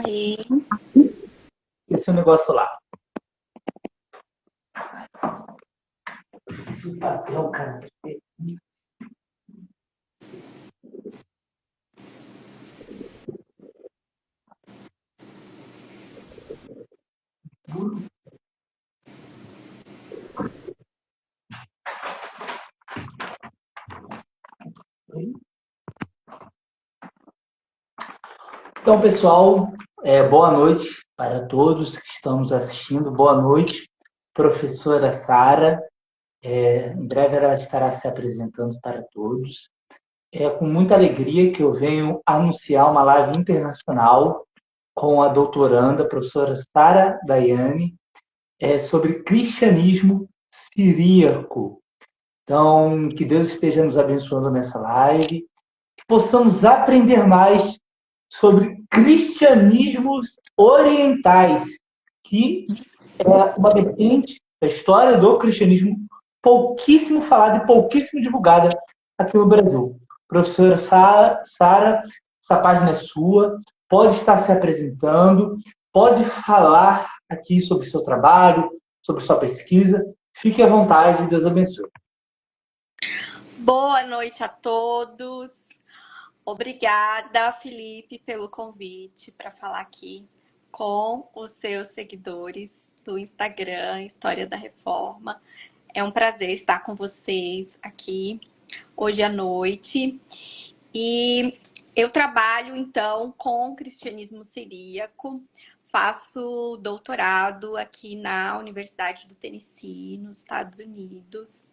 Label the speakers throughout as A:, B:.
A: Aí,
B: Esse é o negócio lá. O papel, cara. Então, pessoal, boa noite para todos que estão nos assistindo. Boa noite, professora Sara. Em breve ela estará se apresentando para todos. É com muita alegria que eu venho anunciar uma live internacional com a doutoranda, a professora Sara Daiane, sobre cristianismo siríaco. Então, que Deus esteja nos abençoando nessa live, que possamos aprender mais sobre cristianismos orientais, que é uma vertente da história do cristianismo pouquíssimo falada e pouquíssimo divulgada aqui no Brasil. Professora Sara, essa página é sua, pode estar se apresentando, pode falar aqui sobre o seu trabalho, sobre sua pesquisa. Fique à vontade, Deus abençoe.
A: boa noite a todos. Obrigada, Felipe, pelo convite para falar aqui com os seus seguidores do Instagram, História da Reforma. É um prazer estar com vocês aqui hoje à noite. E eu trabalho, então, com cristianismo siríaco. Faço doutorado aqui na Universidade do Tennessee, nos Estados Unidos.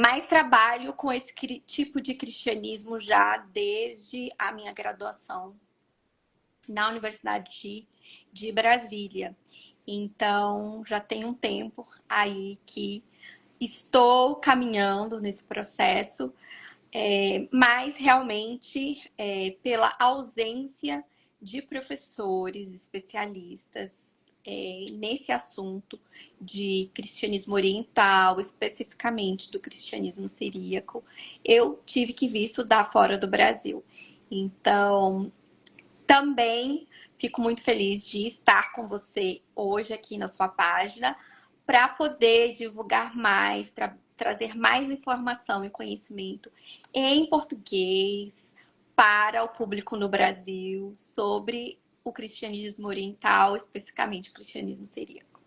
A: Mas trabalho com esse tipo de cristianismo já desde a minha graduação na Universidade de Brasília. Então, já tem um tempo aí que estou caminhando nesse processo, mas realmente pela ausência de professores especialistas nesse assunto de cristianismo oriental, especificamente do cristianismo siríaco, eu tive que vir estudar fora do Brasil. Então, também fico muito feliz de estar com você hoje aqui na sua página para poder divulgar mais, trazer mais informação e conhecimento em português para o público no Brasil sobre o cristianismo oriental, especificamente o cristianismo siríaco.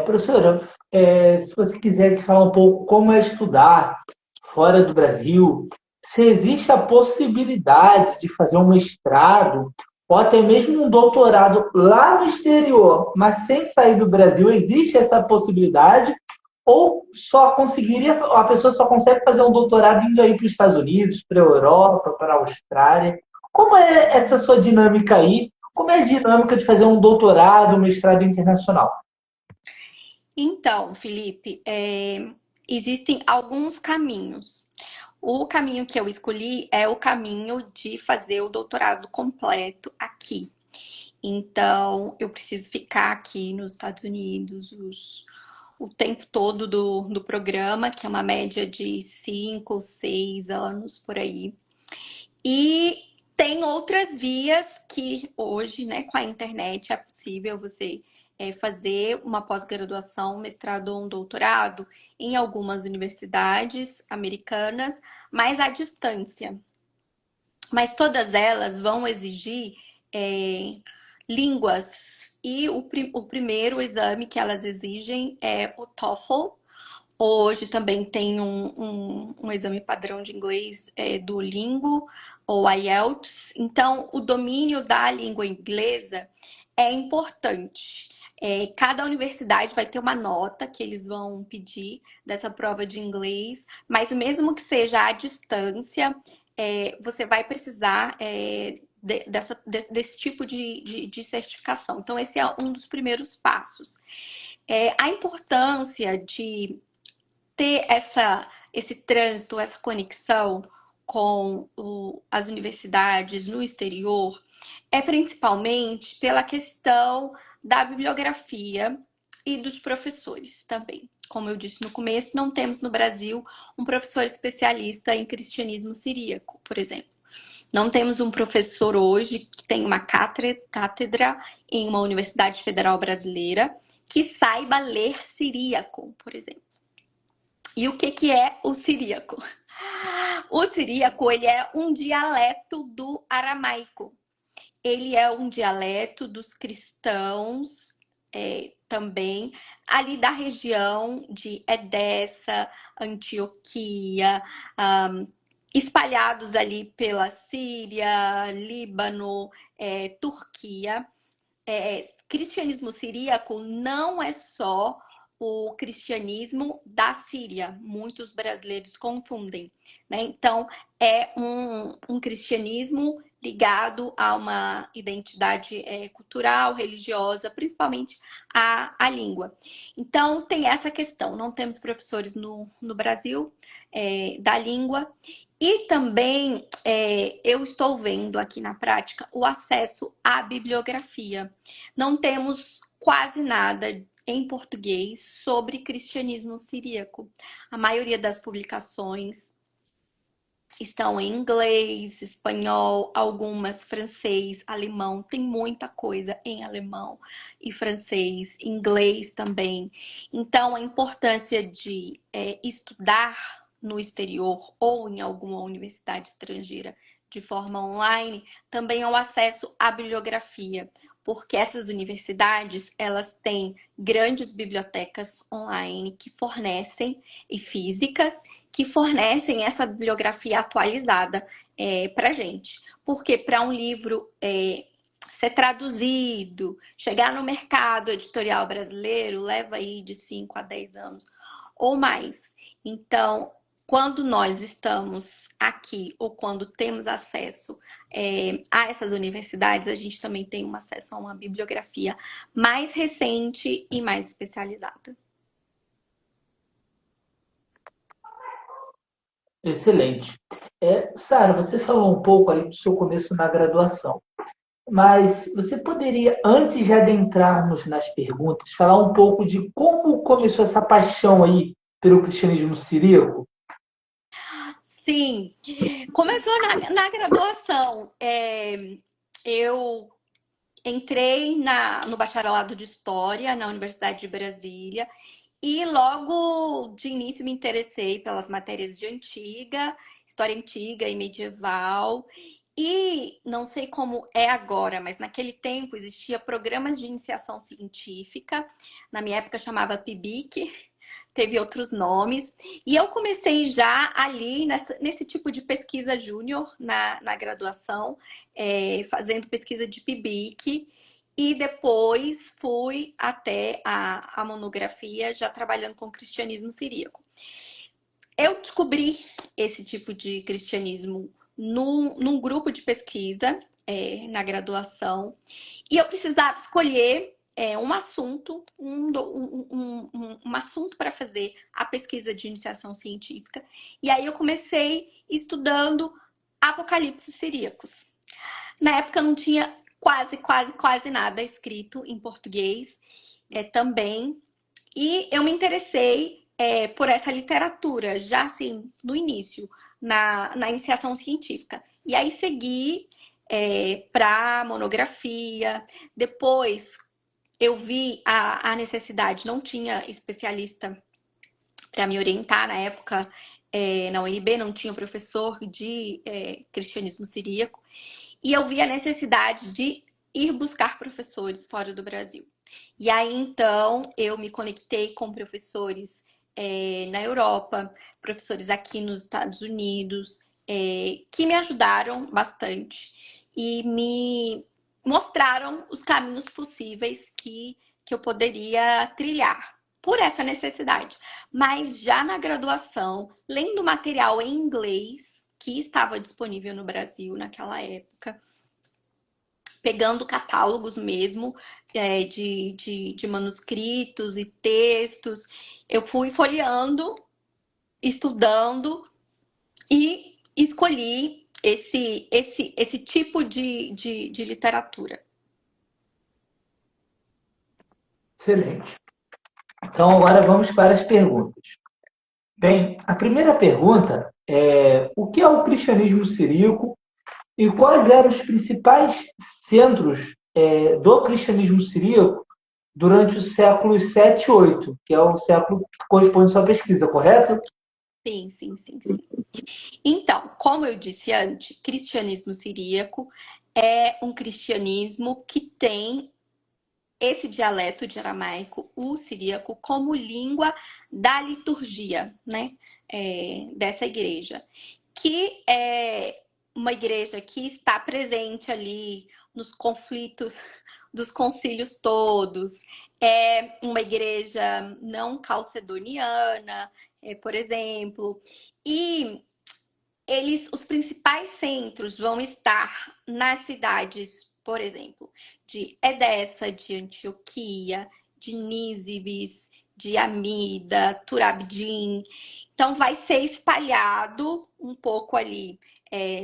B: Professora, se você quiser falar um pouco como é estudar fora do Brasil, se existe a possibilidade de fazer um mestrado ou até mesmo um doutorado lá no exterior, mas sem sair do Brasil, existe essa possibilidade? Ou a pessoa só consegue fazer um doutorado indo aí para os Estados Unidos, para a Europa, para a Austrália? Como é essa sua dinâmica aí? Como é a dinâmica de fazer um doutorado, um mestrado internacional?
A: Então, Felipe, existem alguns caminhos. O caminho que eu escolhi é o caminho de fazer o doutorado completo aqui. Então, eu preciso ficar aqui nos Estados Unidos o tempo todo do programa, que é uma média de 5, 6 anos por aí. E tem outras vias que hoje, né, com a internet é possível você fazer uma pós-graduação, mestrado ou um doutorado em algumas universidades americanas, mas à distância. Mas todas elas vão exigir é, línguas. E o primeiro exame que elas exigem é o TOEFL. Hoje também tem um exame padrão de inglês Duolingo ou IELTS. Então, o domínio da língua inglesa é importante. Cada universidade vai ter uma nota que eles vão pedir dessa prova de inglês, mas mesmo que seja à distância, você vai precisar desse tipo de certificação. Então, esse é um dos primeiros passos. A importância de ter esse trânsito, essa conexão com as universidades no exterior é principalmente pela questão da bibliografia e dos professores também. Como eu disse no começo, não temos no Brasil um professor especialista em cristianismo siríaco, por exemplo. Não temos um professor hoje que tem uma cátedra em uma universidade federal brasileira que saiba ler siríaco, por exemplo. E o que é o siríaco? O siríaco, ele é um dialeto do aramaico. Ele é um dialeto dos cristãos também, ali da região de Edessa, Antioquia, espalhados ali pela Síria, Líbano, Turquia. Cristianismo siríaco não é só o cristianismo da Síria. Muitos brasileiros confundem, né? Então, é um cristianismo ligado a uma identidade cultural, religiosa, principalmente a língua. Então, tem essa questão. Não temos professores no Brasil da língua. E também eu estou vendo aqui na prática o acesso à bibliografia. Não temos quase nada em português sobre cristianismo siríaco. A maioria das publicações estão em inglês, espanhol, algumas francês, alemão. Tem muita coisa em alemão e francês, inglês também. Então, a importância de estudar no exterior ou em alguma universidade estrangeira de forma online também é o acesso à bibliografia, porque essas universidades elas têm grandes bibliotecas online que fornecem e físicas que fornecem essa bibliografia atualizada para gente. Porque para um livro ser traduzido, chegar no mercado editorial brasileiro, leva aí de 5 a 10 anos ou mais. Então, quando nós estamos aqui ou quando temos acesso a essas universidades, a gente também tem um acesso a uma bibliografia mais recente e mais especializada.
B: Excelente. Sara, você falou um pouco aí do seu começo na graduação, mas você poderia, antes de adentrarmos nas perguntas, falar um pouco de como começou essa paixão aí pelo cristianismo siríaco?
A: Sim, começou na graduação. Eu entrei no bacharelado de História na Universidade de Brasília e logo de início me interessei pelas matérias de história antiga e medieval. E não sei como é agora, mas naquele tempo existia programas de iniciação científica. Na minha época chamava PIBIC, teve outros nomes. E eu comecei já ali nesse tipo de pesquisa júnior na graduação, fazendo pesquisa de PIBIC. E depois fui até a monografia, já trabalhando com cristianismo siríaco. Eu descobri esse tipo de cristianismo num grupo de pesquisa na graduação e eu precisava escolher um assunto, um assunto para fazer a pesquisa de iniciação científica. E aí eu comecei estudando Apocalipse siríacos. Na época não tinha quase nada escrito em português também. E eu me interessei por essa literatura, já assim, no início, na iniciação científica. E aí segui para monografia. Depois eu vi a necessidade, não tinha especialista para me orientar na época. Na UNB não tinha professor de cristianismo siríaco. E eu vi a necessidade de ir buscar professores fora do Brasil. E aí, então, eu me conectei com professores na Europa, professores aqui nos Estados Unidos, que me ajudaram bastante e me mostraram os caminhos possíveis que eu poderia trilhar por essa necessidade. Mas já na graduação, lendo material em inglês, que estava disponível no Brasil naquela época, pegando catálogos mesmo de manuscritos e textos. Eu fui folheando, estudando e escolhi esse tipo de literatura.
B: Excelente. Então, agora vamos para as perguntas. Bem, a primeira pergunta é: o que é o cristianismo siríaco E quais eram os principais centros do cristianismo siríaco durante os séculos 7 e 8, que é o século que corresponde à sua pesquisa, correto?
A: Sim, sim, sim, sim. Então, como eu disse antes, cristianismo siríaco é um cristianismo que tem esse dialeto de aramaico, o siríaco, como língua da liturgia, né? Dessa igreja. Que é uma igreja que está presente ali nos conflitos dos concílios todos. É uma igreja não calcedoniana, por exemplo. E os principais centros vão estar nas cidades, por exemplo, de Edessa, de Antioquia, de Nísibis, de Amida, Turabdim. Então, vai ser espalhado um pouco ali,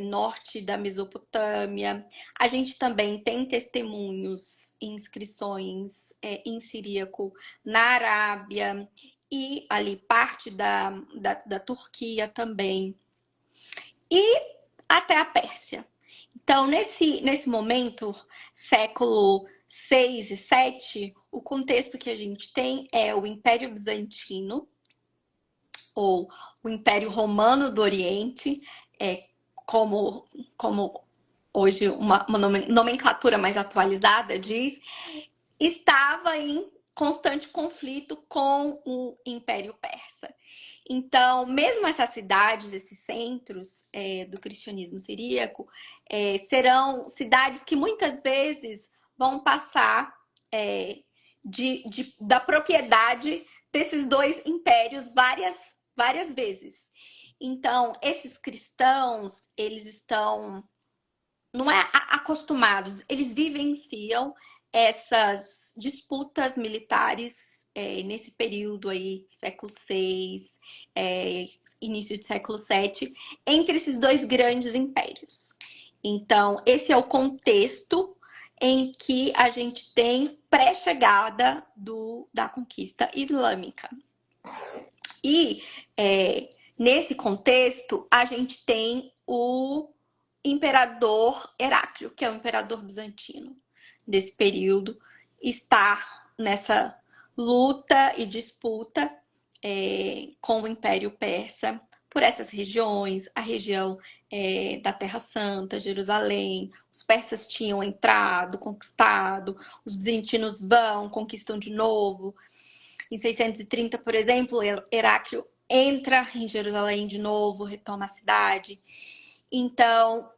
A: norte da Mesopotâmia. A gente também tem testemunhos, inscrições em siríaco na Arábia e ali parte da Turquia também e até a Pérsia. Então, nesse momento, século 6 e 7, o contexto que a gente tem é o Império Bizantino, ou o Império Romano do Oriente, como hoje uma nomenclatura mais atualizada diz, estava em constante conflito com o Império Persa. Então, mesmo essas cidades, esses centros do cristianismo siríaco, serão cidades que muitas vezes vão passar da propriedade desses dois impérios várias vezes. Então, esses cristãos, eles estão não é acostumados, eles vivenciam essas disputas militares nesse período aí, século VI, início do século VII, entre esses dois grandes impérios. Então, esse é o contexto em que a gente tem pré-chegada da conquista islâmica. E nesse contexto, a gente tem o imperador Heráclio, que é o imperador bizantino desse período, está nessa luta e disputa com o Império Persa por essas regiões, a região da Terra Santa, Jerusalém. Os persas tinham entrado, conquistado, os bizantinos vão, conquistam de novo. Em 630, por exemplo, Heráclio entra em Jerusalém de novo, retoma a cidade. Então,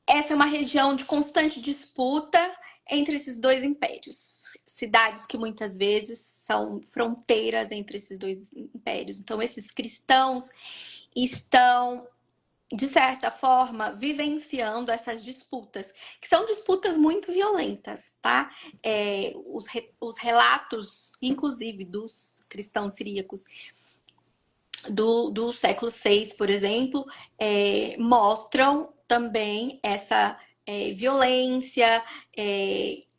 A: essa é uma região de constante disputa entre esses dois impérios. Cidades que muitas vezes são fronteiras entre esses dois impérios. Então, esses cristãos estão, de certa forma, vivenciando essas disputas, que são disputas muito violentas, tá? Os relatos, inclusive, dos cristãos siríacos do século VI, por exemplo, mostram também essa violência,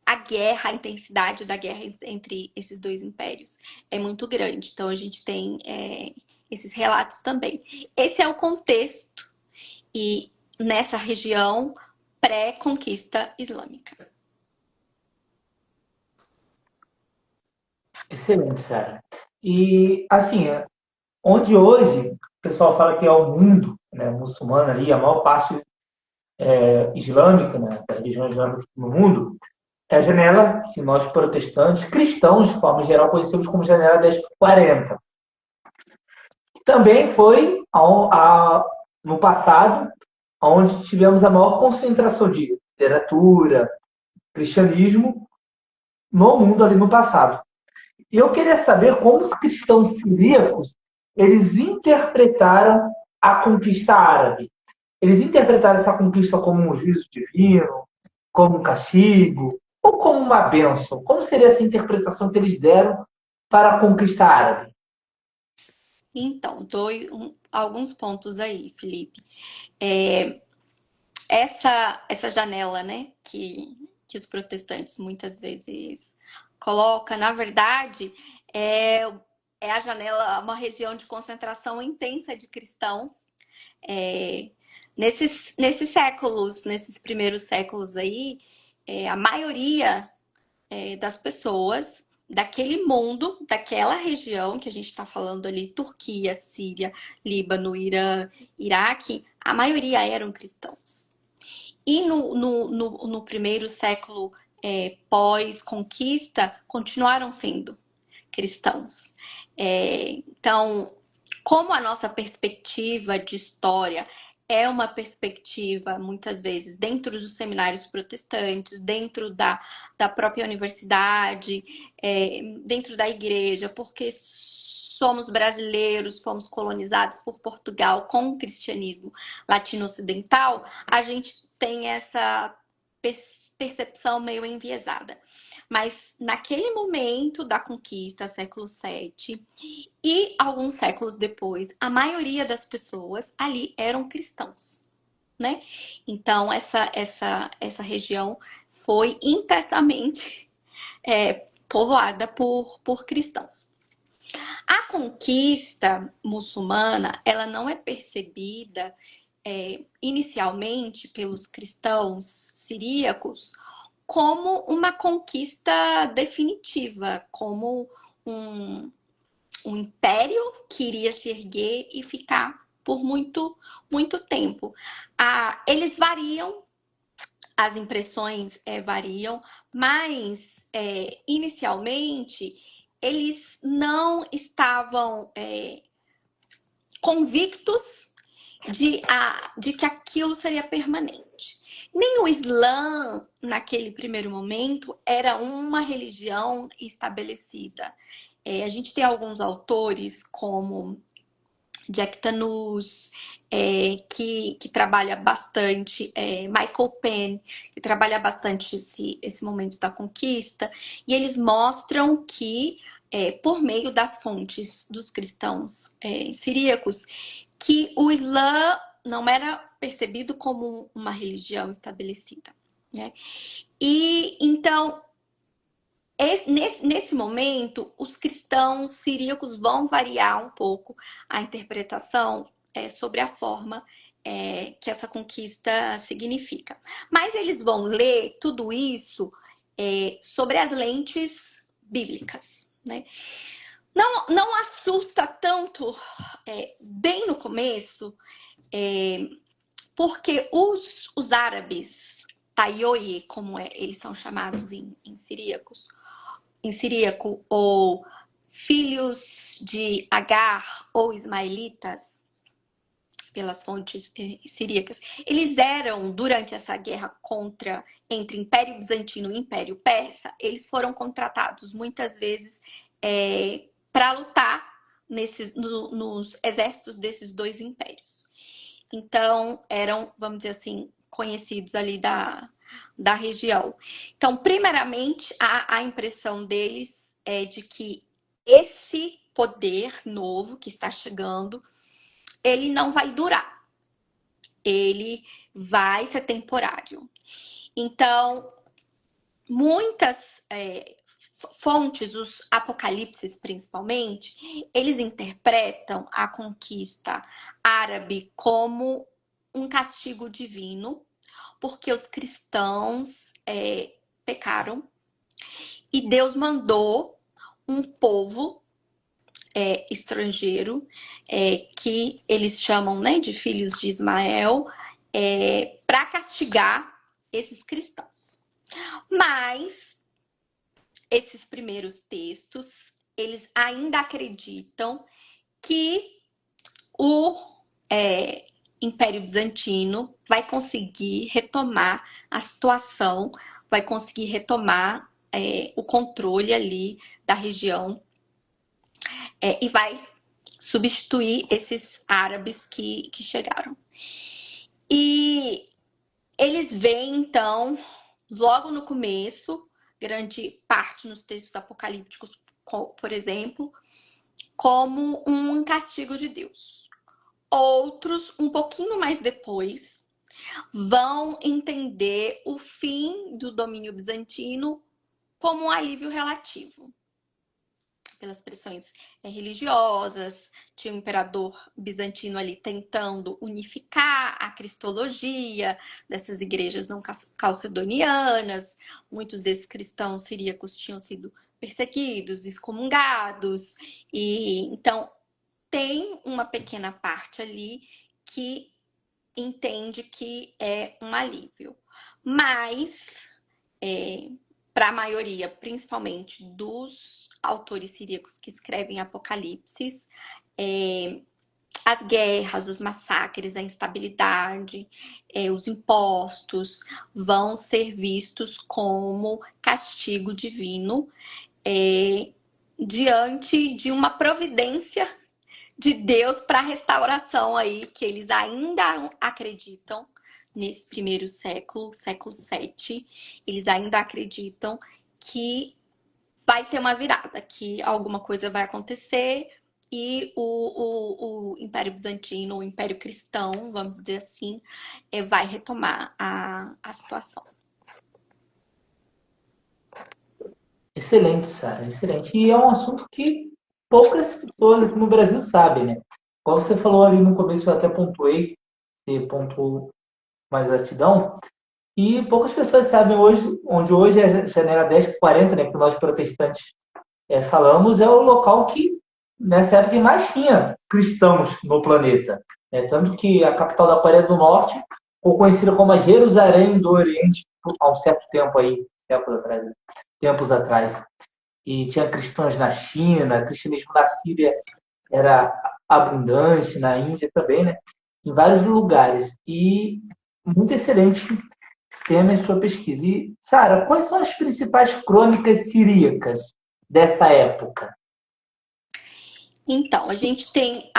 A: a guerra, a intensidade da guerra entre esses dois impérios é muito grande. Então, a gente tem esses relatos também. Esse é o contexto e nessa região pré-conquista islâmica.
B: Excelente, Sara. E, assim, onde hoje o pessoal fala que é o mundo, né, muçulmano ali, a maior parte islâmica, né, da religião islâmica no mundo, é a janela que nós protestantes, cristãos de forma geral, conhecemos como janela 10/40. Também foi no passado onde tivemos a maior concentração de literatura, cristianismo no mundo ali no passado. E eu queria saber como os cristãos siríacos eles interpretaram a conquista árabe. Eles interpretaram essa conquista como um juízo divino, como um castigo, ou como uma bênção? Como seria essa interpretação que eles deram para a conquista árabe?
A: Então, alguns pontos aí, Felipe. É, essa janela, né, que os protestantes muitas vezes colocam, na verdade, é a janela, uma região de concentração intensa de cristãos. É, Nesses séculos, nesses primeiros séculos aí, a maioria das pessoas daquele mundo, daquela região que a gente está falando ali, Turquia, Síria, Líbano, Irã, Iraque, a maioria eram cristãos. E no primeiro século pós-conquista, continuaram sendo cristãos. Então, como a nossa perspectiva de história é uma perspectiva, muitas vezes, dentro dos seminários protestantes, dentro da própria universidade, dentro da igreja, porque somos brasileiros, fomos colonizados por Portugal com o cristianismo latino-ocidental, a gente tem essa percepção meio enviesada. Mas naquele momento da conquista, século VII, e alguns séculos depois, a maioria das pessoas ali eram cristãos, né? Então, essa região foi intensamente povoada por cristãos. A conquista muçulmana, ela não é percebida inicialmente pelos cristãos siríacos como uma conquista definitiva, como um império que iria se erguer e ficar por muito, muito tempo. Eles variam, as impressões variam, mas inicialmente eles não estavam convictos de que aquilo seria permanente. Nem o Islã, naquele primeiro momento, era uma religião estabelecida. A gente tem alguns autores, como Jack Tanus, que trabalha bastante, Michael Penn, que trabalha bastante esse momento da conquista, e eles mostram que, por meio das fontes dos cristãos siríacos, que o Islã não era percebido como uma religião estabelecida, né? E então, nesse momento, os cristãos siríacos vão variar um pouco a interpretação sobre a forma que essa conquista significa. Mas eles vão ler tudo isso sobre as lentes bíblicas, né? Não assusta tanto bem no começo, porque os árabes, Tayoye, como eles são chamados em siríaco, ou filhos de Agar ou ismaelitas, pelas fontes siríacas, eles eram, durante essa guerra entre Império Bizantino e Império Persa, eles foram contratados muitas vezes para lutar nos exércitos desses dois impérios. Então, eram, vamos dizer assim, conhecidos ali da região. Então, primeiramente, a impressão deles é de que esse poder novo que está chegando, ele não vai durar. Ele vai ser temporário. Então, muitas fontes, os apocalipses principalmente, eles interpretam a conquista árabe como um castigo divino, porque os cristãos pecaram e Deus mandou um povo estrangeiro, que eles chamam, né, de filhos de Ismael, para castigar esses cristãos. Mas esses primeiros textos, eles ainda acreditam que o Império Bizantino vai conseguir retomar a situação, vai conseguir retomar o controle ali da região e vai substituir esses árabes que chegaram. E eles veem, então, logo no começo, grande parte nos textos apocalípticos, por exemplo, como um castigo de Deus. Outros, um pouquinho mais depois, vão entender o fim do domínio bizantino como um alívio relativo. pelas pressões religiosas, tinha o imperador bizantino ali tentando unificar a cristologia dessas igrejas não calcedonianas. Muitos desses cristãos siríacos tinham sido perseguidos, excomungados, e então tem uma pequena parte ali que entende que é um alívio. Mas, para a maioria, principalmente dos autores siríacos que escrevem Apocalipse, as guerras, os massacres, a instabilidade, os impostos vão ser vistos como castigo divino diante de uma providência de Deus para a restauração aí, que eles ainda acreditam nesse primeiro século, século 7, eles ainda acreditam que vai ter uma virada, que alguma coisa vai acontecer e o Império Bizantino, o Império Cristão, vamos dizer assim, vai retomar a situação.
B: Excelente, Sara, excelente. E é um assunto que poucas pessoas aqui no Brasil sabem, né? Como você falou ali no começo, eu até pontuei, você pontuou mais exatidão, e poucas pessoas sabem hoje, onde hoje é a janela 1040, né, que nós protestantes falamos, é o local que nessa época mais tinha cristãos no planeta. Tanto que a capital da Coreia do Norte ficou conhecida como a Jerusalém do Oriente há um certo tempo aí, tempos atrás. E tinha cristãos na China, cristianismo na Síria era abundante, na Índia também, né? Em vários lugares. E muito excelente esse tema e sua pesquisa. E, Sara, quais são as principais crônicas siríacas dessa época?
A: Então, a gente tem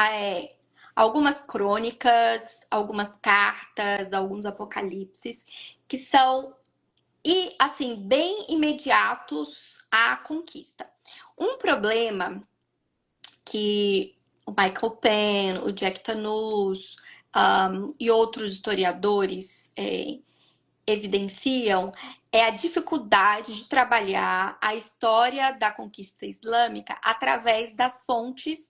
A: algumas crônicas, algumas cartas, alguns apocalipses que são assim bem imediatos à conquista. Um problema que o Michael Penn, o Jack Tanous e outros historiadores evidenciam é a dificuldade de trabalhar a história da conquista islâmica através das fontes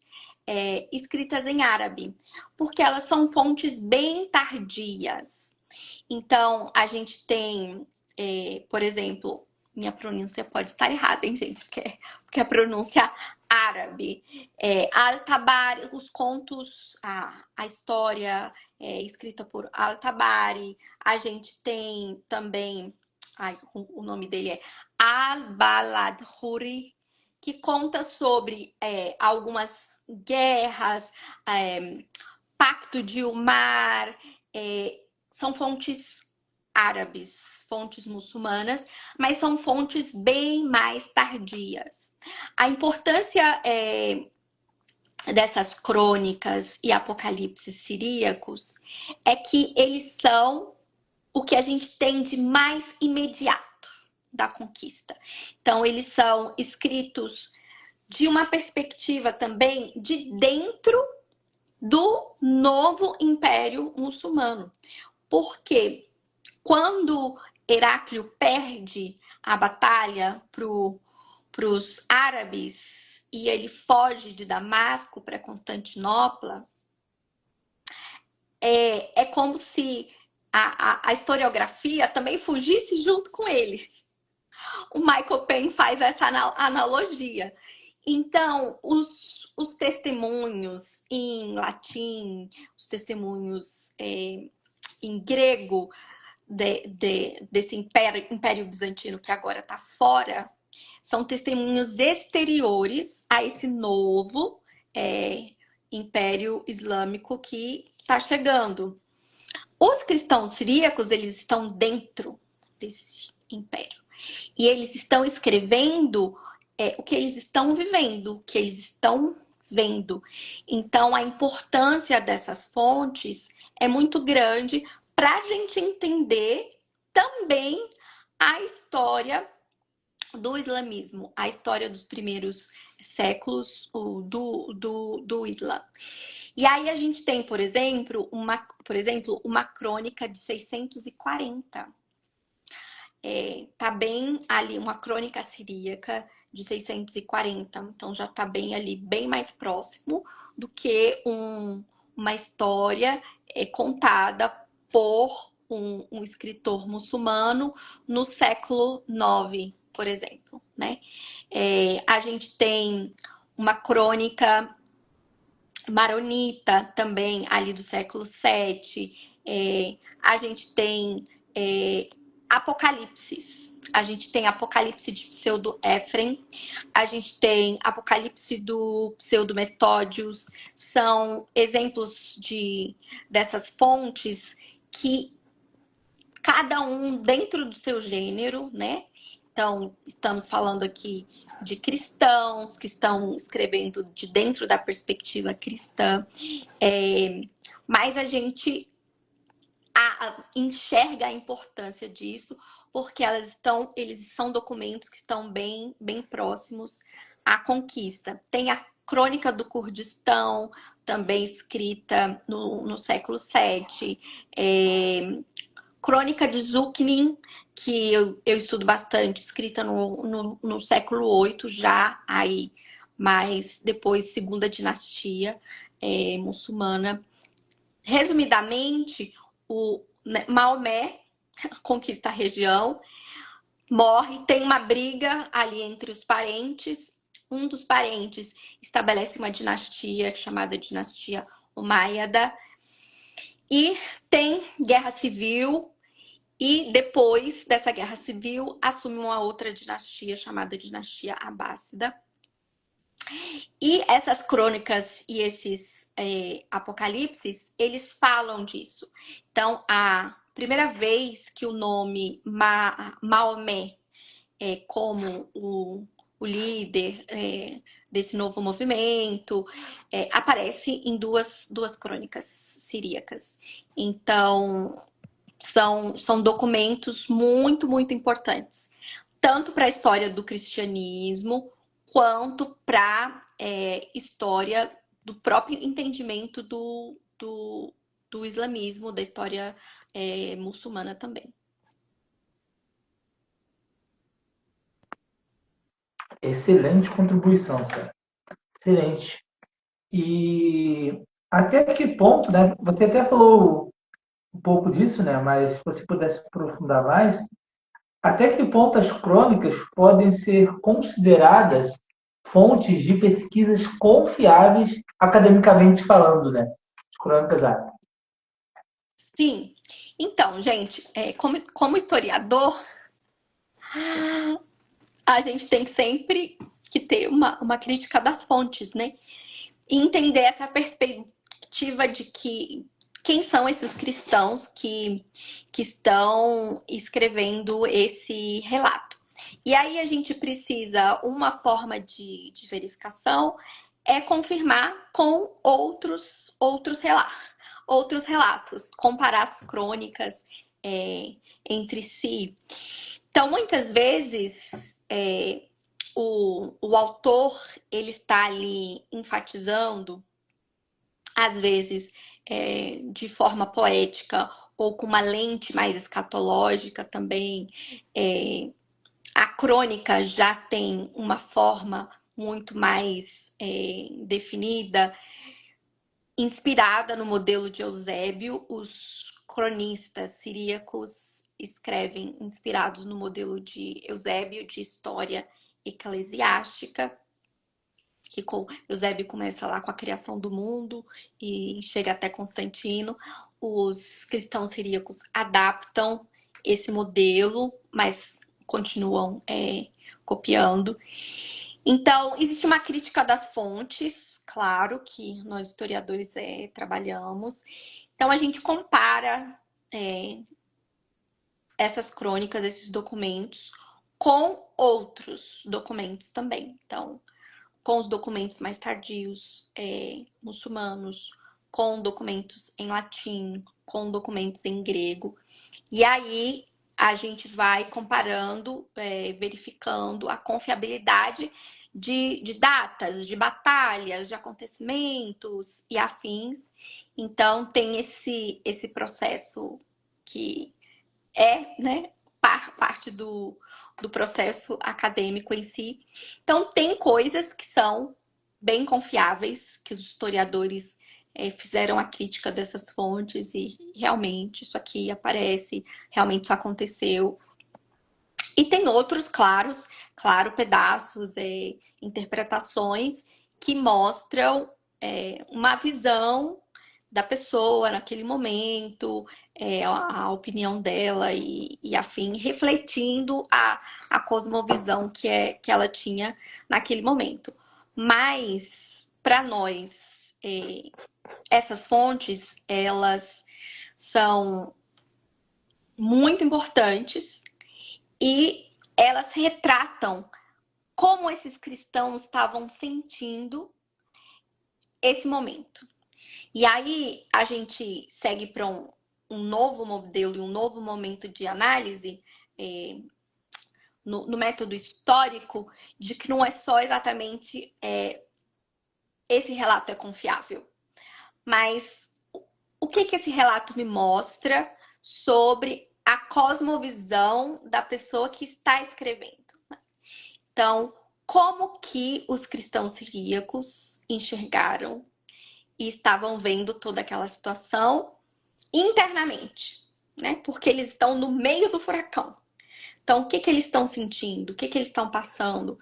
A: escritas em árabe, porque elas são fontes bem tardias. Então, a gente tem, por exemplo, minha pronúncia pode estar errada, hein, gente? Porque a pronúncia árabe. Al-Tabari, os contos, a história escrita por Al-Tabari. A gente tem também, o nome dele é Al-Baladhuri, que conta sobre algumas guerras, Pacto de Umar, são fontes árabes, fontes muçulmanas, mas são fontes bem mais tardias. A importância dessas crônicas e apocalipses siríacos é que eles são o que a gente tem de mais imediato da conquista. Então, eles são escritos de uma perspectiva também de dentro do novo Império Muçulmano. Porque quando Heráclio perde a batalha para os árabes e ele foge de Damasco para Constantinopla, é como se a historiografia também fugisse junto com ele. O Michael Penn faz essa analogia. Então, os testemunhos em latim, os testemunhos em grego desse império bizantino que agora está fora, são testemunhos exteriores a esse novo império islâmico que está chegando. Os cristãos siríacos, eles estão dentro desse império. E eles estão escrevendo o que eles estão vivendo, o que eles estão vendo. Então, a importância dessas fontes é muito grande para a gente entender também a história do islamismo, a história dos primeiros séculos do Islã. E aí a gente tem, por exemplo, uma crônica de 640. Tá bem ali, uma crônica siríaca de 640. Então já está bem ali, bem mais próximo do que uma história contada por um escritor muçulmano no século IX, por exemplo, né? A gente tem uma crônica maronita também ali do século VII. A gente tem Apocalipse. A gente tem Apocalipse de Pseudo-Éfrem. A gente tem Apocalipse do Pseudo-Metódios. São exemplos dessas fontes que cada um dentro do seu gênero, né? Então, estamos falando aqui de cristãos que estão escrevendo de dentro da perspectiva cristã, mas a gente enxerga a importância disso porque eles são documentos que estão bem, bem próximos à conquista. Tem a Crônica do Kurdistão, também escrita no século VII. Crônica de Zuknin, que eu estudo bastante, escrita no século VIII, já aí, mas depois segunda dinastia muçulmana. Resumidamente, Maomé conquista a região, morre, tem uma briga ali entre os parentes. Um dos parentes estabelece uma dinastia chamada Dinastia Umayyada, e tem guerra civil, e depois dessa guerra civil assume uma outra dinastia chamada Dinastia Abássida. E essas crônicas e esses apocalipses, eles falam disso. Então, a primeira vez que o nome Maomé como o líder desse novo movimento aparece em duas crônicas siríacas. Então, são documentos muito, muito importantes, tanto para a história do cristianismo, quanto para história do próprio entendimento do islamismo, da história muçulmana também.
B: Excelente contribuição, Sérgio. Excelente. E até que ponto, né? Você até falou um pouco disso, né? Mas se você pudesse aprofundar mais, até que ponto as crônicas podem ser consideradas fontes de pesquisas confiáveis academicamente falando, né? As crônicas árabes.
A: Sim. Então, gente, como historiador, a gente tem sempre que ter uma crítica das fontes, né? E entender essa perspectiva de quem são esses cristãos que estão escrevendo esse relato. E aí a gente precisa, uma forma de verificação é confirmar com outros relatos, comparar as crônicas entre si. Então, muitas vezes, o autor ele está ali enfatizando, às vezes de forma poética ou com uma lente mais escatológica também. A crônica já tem uma forma muito mais definida, inspirada no modelo de Eusébio. Os cronistas siríacos escrevem inspirados no modelo de Eusébio de história eclesiástica, que Eusébio começa lá com a criação do mundo e chega até Constantino. Os cristãos siríacos adaptam esse modelo, mas continuam copiando. Então, existe uma crítica das fontes, claro, que nós historiadores trabalhamos. Então, a gente compara essas crônicas, esses documentos, com outros documentos também. Então, com os documentos mais tardios muçulmanos, com documentos em latim, com documentos em grego. E aí a gente vai comparando, verificando a confiabilidade de datas, de batalhas, de acontecimentos e afins. Então tem esse processo que né, parte do do processo acadêmico em si. Então, tem coisas que são bem confiáveis, que os historiadores fizeram a crítica dessas fontes e realmente isso aqui aparece, realmente isso aconteceu. E tem outros, claro, pedaços, interpretações que mostram uma visão da pessoa naquele momento, a opinião dela e afim, refletindo a cosmovisão que ela tinha naquele momento. Mas, para nós, essas fontes, elas são muito importantes e elas retratam como esses cristãos estavam sentindo esse momento. E aí a gente segue para um novo modelo e um novo momento de análise no método histórico, de que não é só exatamente esse relato é confiável, mas o que esse relato me mostra sobre a cosmovisão da pessoa que está escrevendo. Então, como que os cristãos siríacos enxergaram e estavam vendo toda aquela situação internamente, né? Porque eles estão no meio do furacão. Então, o que eles estão sentindo? O que eles estão passando?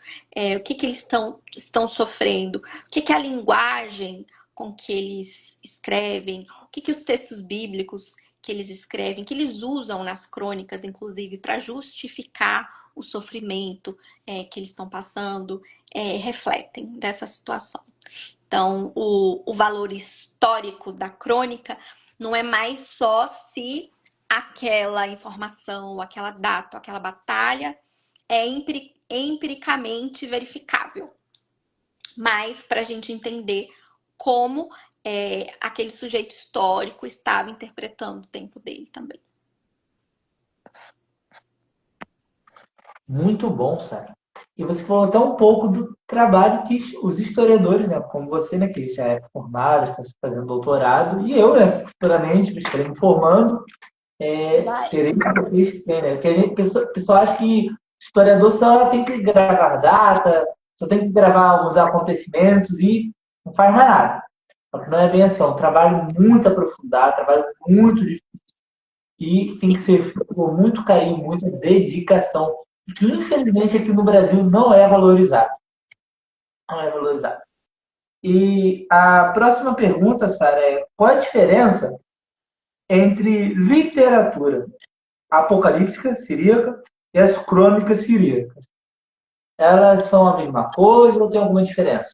A: O que eles estão sofrendo? O que a linguagem com que eles escrevem? O que os textos bíblicos que eles escrevem, que eles usam nas crônicas, inclusive, para justificar o sofrimento que eles estão passando, refletem dessa situação. Então, o valor histórico da crônica não é mais só se aquela informação, aquela data, aquela batalha é empiricamente verificável, mas para a gente entender como aquele sujeito histórico estava interpretando o tempo dele também.
B: Muito bom, Sara. E você falou até um pouco do trabalho que os historiadores, né, como você, né, que já é formado, está fazendo doutorado, e eu, né, futuramente estarei me formando, terei que fez, né, que a gente, pessoal acha que historiador só tem que gravar data, só tem que gravar alguns acontecimentos e não faz mais nada. Só que não é bem assim, é um trabalho muito aprofundado, trabalho muito difícil e tem que ser feito com muito carinho, muita dedicação, que infelizmente aqui no Brasil não é valorizado. Não é valorizado. E a próxima pergunta, Sara, é qual a diferença entre literatura apocalíptica siríaca e as crônicas siríacas? Elas são a mesma coisa ou tem alguma diferença?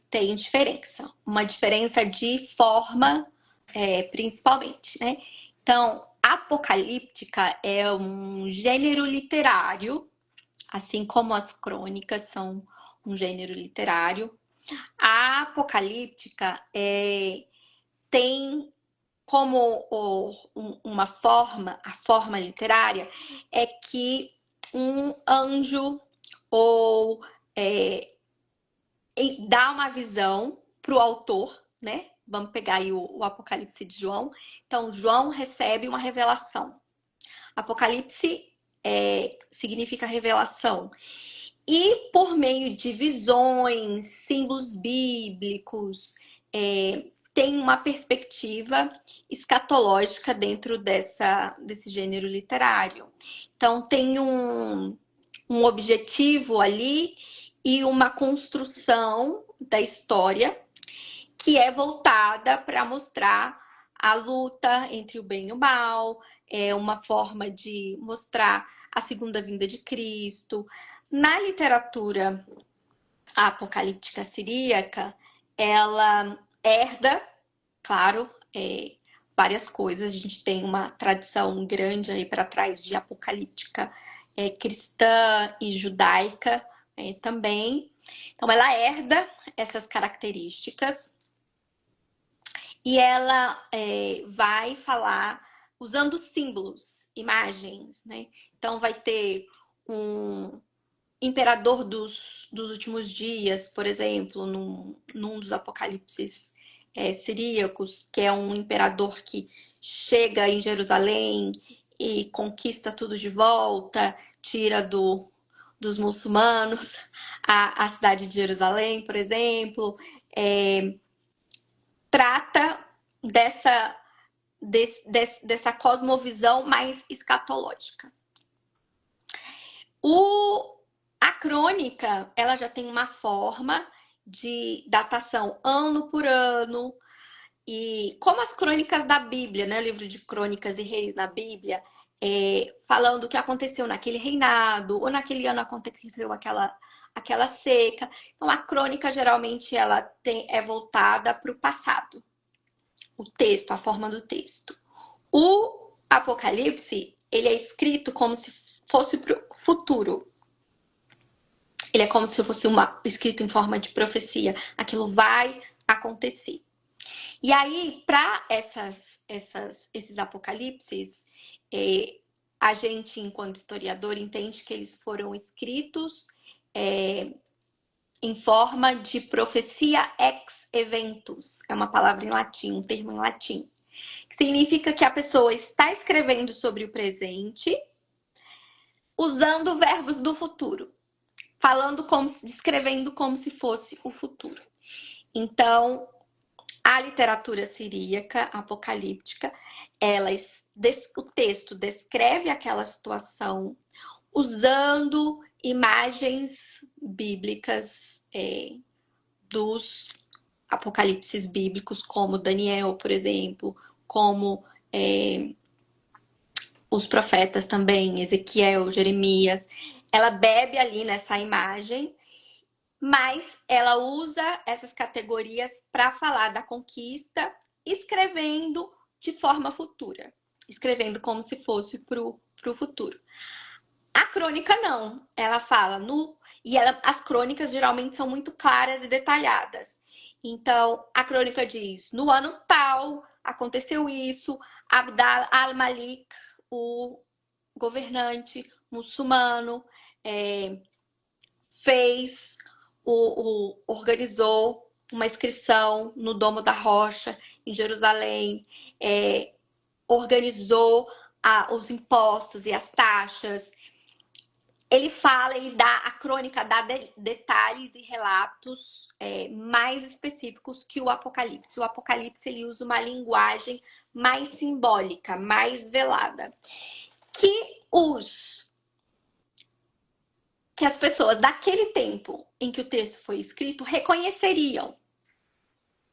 A: Tem diferença. Uma diferença de forma, principalmente, né? Então, apocalíptica é um gênero literário, assim como as crônicas são um gênero literário. A apocalíptica tem como uma forma, a forma literária, é que um anjo ou dá uma visão para o autor, né? Vamos pegar aí o Apocalipse de João. Então, João recebe uma revelação. Apocalipse significa revelação. E por meio de visões, símbolos bíblicos, tem uma perspectiva escatológica dentro desse gênero literário. Então, tem um objetivo ali e uma construção da história que é voltada para mostrar a luta entre o bem e o mal, é uma forma de mostrar a segunda vinda de Cristo. Na literatura apocalíptica siríaca, ela herda, claro, várias coisas. A gente tem uma tradição grande aí para trás de apocalíptica cristã e judaica também. Então, ela herda essas características e ela vai falar usando símbolos, imagens, né? Então, vai ter um imperador dos últimos dias, por exemplo, num dos apocalipses siríacos, que é um imperador que chega em Jerusalém e conquista tudo de volta, tira dos muçulmanos a cidade de Jerusalém, por exemplo, trata dessa cosmovisão mais escatológica. A crônica, ela já tem uma forma de datação ano por ano, e como as crônicas da Bíblia, né, o livro de crônicas e reis na Bíblia, falando o que aconteceu naquele reinado, ou naquele ano aconteceu aquela seca. Então, a crônica, geralmente, ela é voltada para o passado. O texto, a forma do texto. O Apocalipse, ele é escrito como se fosse para o futuro. Ele é como se fosse escrito em forma de profecia. Aquilo vai acontecer. E aí, para esses apocalipses, a gente, enquanto historiador, entende que eles foram escritos em forma de profecia ex eventus. É uma palavra em latim, um termo em latim. Que significa que a pessoa está escrevendo sobre o presente usando verbos do futuro. Descrevendo como se fosse o futuro. Então, a literatura siríaca, apocalíptica, o texto descreve aquela situação usando imagens bíblicas dos apocalipses bíblicos, como Daniel, por exemplo, como os profetas também, Ezequiel, Jeremias. Ela bebe ali nessa imagem, mas ela usa essas categorias para falar da conquista, escrevendo de forma futura, escrevendo como se fosse para o futuro. A crônica não, ela fala as crônicas geralmente são muito claras e detalhadas. Então, a crônica diz: no ano tal aconteceu isso, Abd al-Malik, o governante muçulmano, organizou uma inscrição no Domo da Rocha, em Jerusalém, organizou os impostos e as taxas. A crônica dá detalhes e relatos mais específicos que o Apocalipse. O Apocalipse ele usa uma linguagem mais simbólica, mais velada. Que as pessoas daquele tempo em que o texto foi escrito reconheceriam.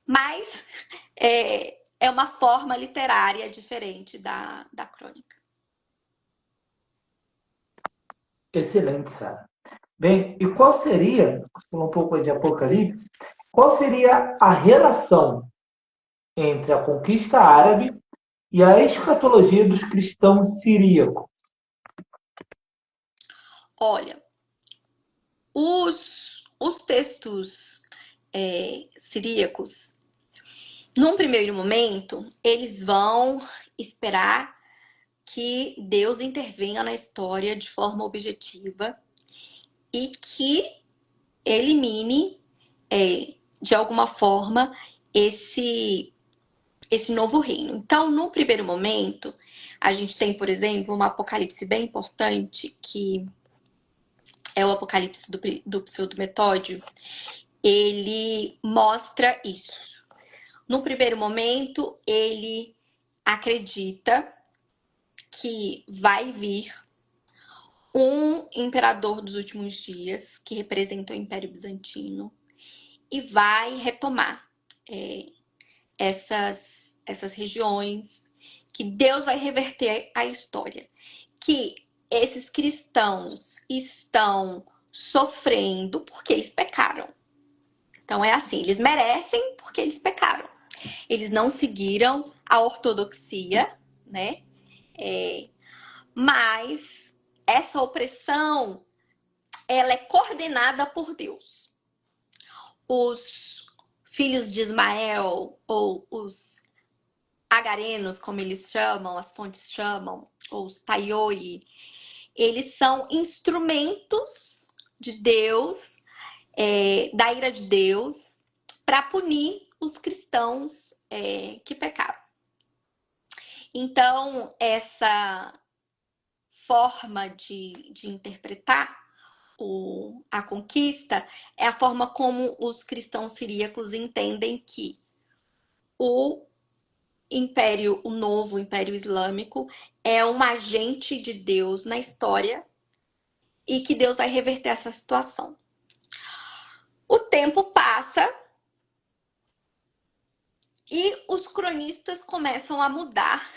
A: Mas é uma forma literária diferente da crônica.
B: Excelente, Sara. Bem, e qual seria, você falou um pouco de Apocalipse, qual seria a relação entre a conquista árabe e a escatologia dos cristãos siríacos?
A: Olha, os textos siríacos, num primeiro momento, eles vão esperar que Deus intervenha na história de forma objetiva e que elimine, de alguma forma, esse novo reino. Então, no primeiro momento, a gente tem, por exemplo, um apocalipse bem importante, que é o apocalipse do pseudo-metódio. Ele mostra isso. No primeiro momento, ele acredita que vai vir um imperador dos últimos dias, que representa o Império Bizantino, e vai retomar essas regiões, que Deus vai reverter a história, que esses cristãos estão sofrendo porque eles pecaram. Então é assim, eles merecem porque eles pecaram. Eles não seguiram a ortodoxia, né? Mas essa opressão, ela é coordenada por Deus. Os filhos de Ismael, ou os agarenos, como eles chamam, as fontes chamam, ou os taioi, eles são instrumentos de Deus, da ira de Deus, para punir os cristãos que pecaram. Então, forma de interpretar a conquista é a forma como os cristãos siríacos entendem que o Império, o novo Império Islâmico, é um agente de Deus na história e que Deus vai reverter essa situação. O tempo passa e os cronistas começam a mudar,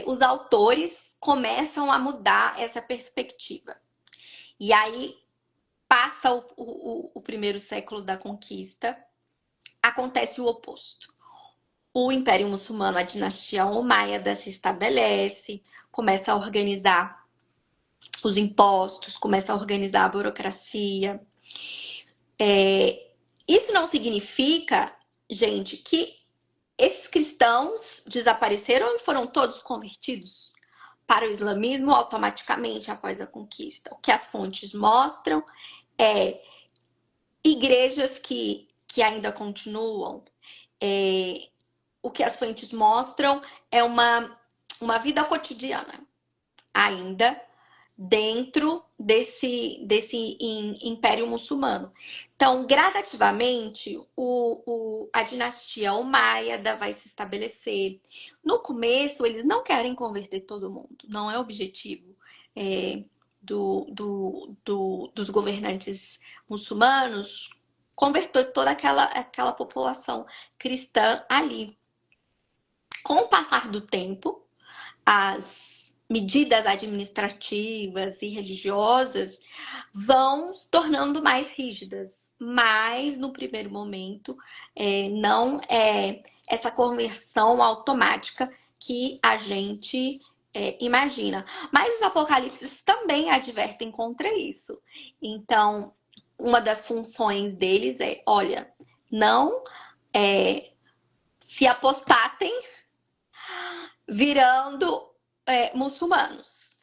A: os autores começam a mudar essa perspectiva. E aí passa o primeiro século da conquista, acontece o oposto. O Império Muçulmano, a dinastia Omeyyada, se estabelece, começa a organizar os impostos, começa a organizar a burocracia. Isso não significa, gente, que esses cristãos desapareceram e foram todos convertidos para o islamismo automaticamente após a conquista. O que as fontes mostram é igrejas que ainda continuam. O que as fontes mostram é uma vida cotidiana ainda dentro desse Império Muçulmano. Então, gradativamente, a dinastia Omeyyada vai se estabelecer. No começo, eles não querem converter todo mundo, não é o objetivo dos governantes muçulmanos converter toda aquela população cristã ali. Com o passar do tempo, as medidas administrativas e religiosas vão se tornando mais rígidas, mas no primeiro momento não é essa conversão automática que a gente imagina. Mas os apocalipses também advertem contra isso. Então, uma das funções deles é, olha, não se apostatem virando muçulmanos.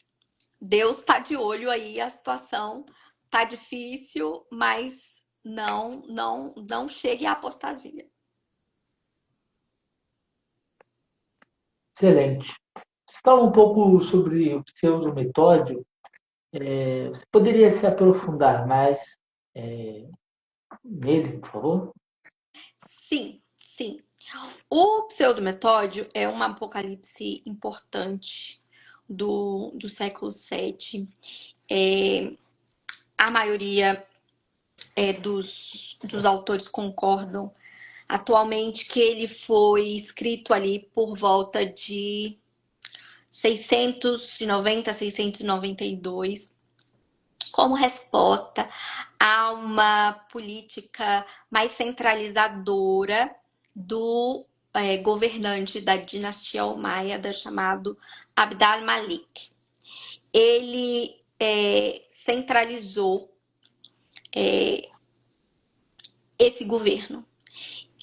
A: Deus está de olho aí, a situação tá difícil, mas não chegue à apostasia.
B: Excelente. Você fala um pouco sobre o pseudo-metódio. Você poderia se aprofundar mais nele, por favor?
A: Sim, sim. O pseudo-metódio é um apocalipse importante do século VII. A maioria dos autores concordam atualmente que ele foi escrito ali por volta de 690, 692, como resposta a uma política mais centralizadora do governante da dinastia Omeyyada chamado Abd al-Malik. Ele centralizou esse governo.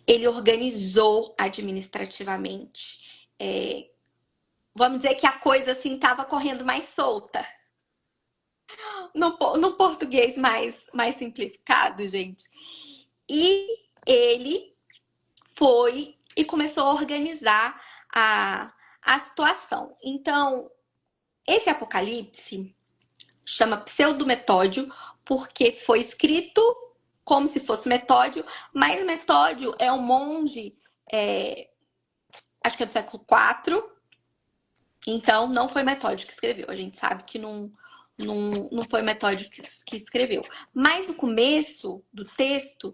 A: Ele organizou administrativamente. Vamos dizer que a coisa assim estava correndo mais solta. No português mais simplificado, gente. E ele foi e começou a organizar a situação. Então, esse apocalipse chama Pseudo-Metódio porque foi escrito como se fosse Metódio, mas Metódio é um monge, acho que é do século IV, então não foi Metódio que escreveu. A gente sabe que não foi Metódio que escreveu. Mas no começo do texto,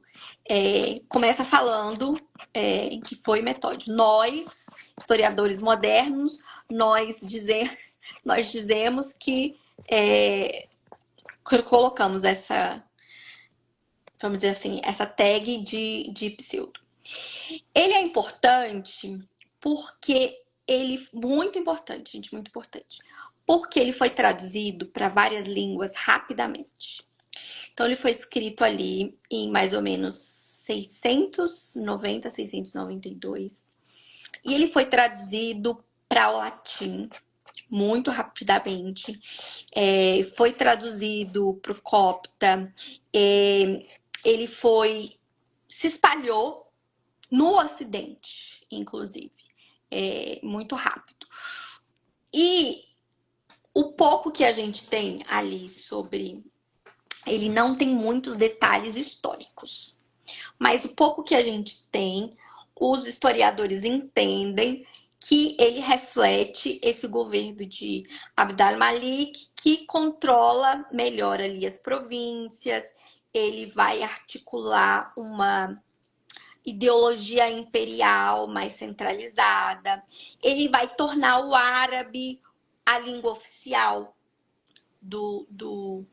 A: começa falando que foi Metódio. Nós, historiadores modernos, nós dizemos que colocamos essa, vamos dizer assim, essa tag de pseudo. Ele é importante porque muito importante, gente, muito importante. Porque ele foi traduzido para várias línguas rapidamente. Então, ele foi escrito ali em mais ou menos 690, 692. E ele foi traduzido para o latim muito rapidamente. Foi traduzido para o copta. Ele se espalhou no Ocidente, inclusive. Muito rápido. E O pouco que a gente tem ali sobre... Ele não tem muitos detalhes históricos. Mas o pouco que a gente tem, os historiadores entendem que ele reflete esse governo de Abd al-Malik, que controla melhor ali as províncias, ele vai articular uma ideologia imperial mais centralizada, ele vai tornar o árabe a língua oficial do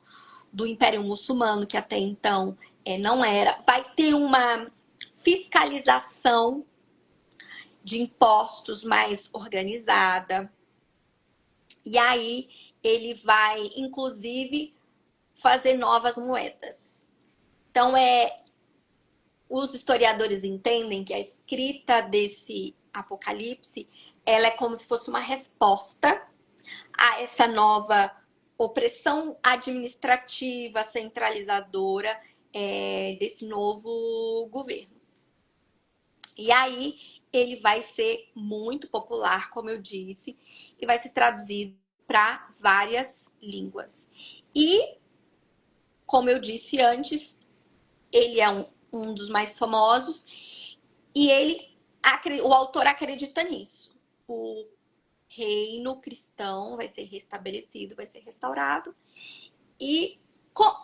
A: Império Muçulmano, que até então não era. Vai ter uma fiscalização de impostos mais organizada. E aí ele vai, inclusive, fazer novas moedas. Então, os historiadores entendem que a escrita desse Apocalipse ela é como se fosse uma resposta a essa nova opressão administrativa centralizadora desse novo governo. E aí ele vai ser muito popular, como eu disse, e vai ser traduzido para várias línguas. E, como eu disse antes, ele é um dos mais famosos e o autor acredita nisso. O reino cristão vai ser restabelecido, vai ser restaurado. E